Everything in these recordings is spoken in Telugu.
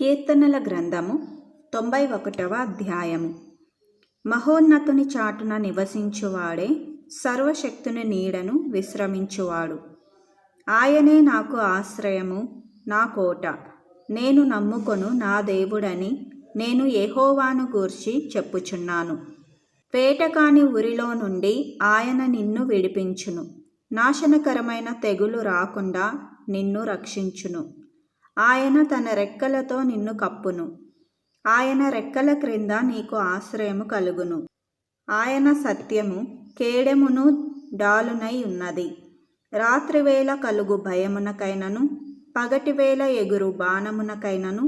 కీర్తనల గ్రంథము 91వ అధ్యాయము. మహోన్నతుని చాటున నివసించువాడే సర్వశక్తుని నీడను విశ్రమించువాడు. ఆయనే నాకు ఆశ్రయము, నా కోట, నేను నమ్ముకొను నా దేవుడని నేను యెహోవాను గూర్చి చెప్పుచున్నాను. వేటకాని ఊరిలో నుండి ఆయన నిన్ను విడిపించును. నాశనకరమైన తెగులు రాకుండా నిన్ను రక్షించును. ఆయన తన రెక్కలతో నిన్ను కప్పును. ఆయన రెక్కల క్రింద నీకు ఆశ్రయము కలుగును. ఆయన సత్యము కేడెమును డాలునై ఉన్నది. రాత్రివేళ కలుగు భయమునకైనను, పగటివేళ ఎగురు బాణమునకైనను,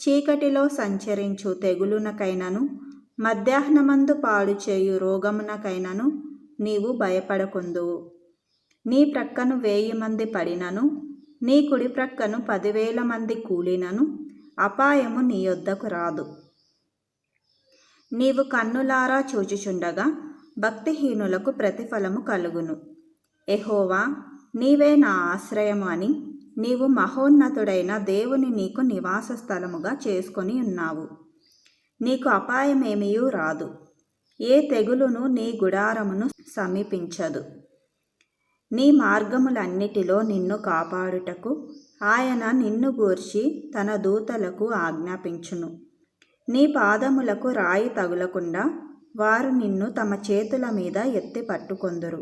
చీకటిలో సంచరించు తెగులునకైనను, మధ్యాహ్నమందు పాడు చేయు రోగమునకైనను నీవు భయపడకుందువు. నీ ప్రక్కను 1000 మంది పడినను, నీ కుడి ప్రక్కను 10,000 మంది కూలినను అపాయము నీ యొద్దకు రాదు. నీవు కన్నులారా చూచుచుండగా భక్తిహీనులకు ప్రతిఫలము కలుగును. యెహోవా, నీవే నా ఆశ్రయము అని నీవు మహోన్నతుడైన దేవుని నీకు నివాస స్థలముగా చేసుకొని ఉన్నావు. నీకు అపాయమేమియూ రాదు. ఏ తెగులును నీ గుడారమును సమీపించదు. నీ మార్గములన్నిటిలో నిన్ను కాపాడుటకు ఆయన నిన్ను గూర్చి తన దూతలకు ఆజ్ఞాపించును. నీ పాదములకు రాయి తగులకుండా వారు నిన్ను తమ చేతుల మీద ఎత్తి పట్టుకొందురు.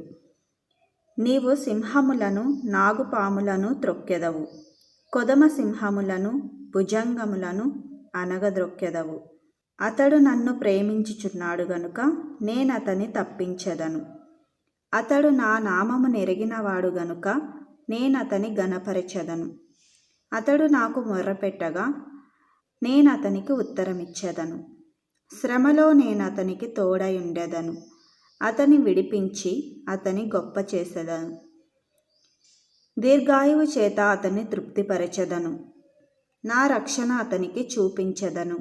నీవు సింహములను, నాగుపాములను త్రొక్కెదవు. కొదమ సింహములను, భుజంగములను అనగద్రొక్కెదవు. అతడు నన్ను ప్రేమించుచున్నాడు గనుక నేనతని తప్పించెదను. అతడు నా నామము నెరిగినవాడు గనుక నేనతని ఘనపరచెదను. అతడు నాకు మొర్రపెట్టగా నేనతనికి ఉత్తరమిచ్చెదను. శ్రమలో నేనతనికి తోడయుండెదను. అతని విడిపించి అతని గొప్ప చేసెదను. దీర్ఘాయువు చేత అతన్ని తృప్తిపరచెదను. నా రక్షణ అతనికి చూపించెదను.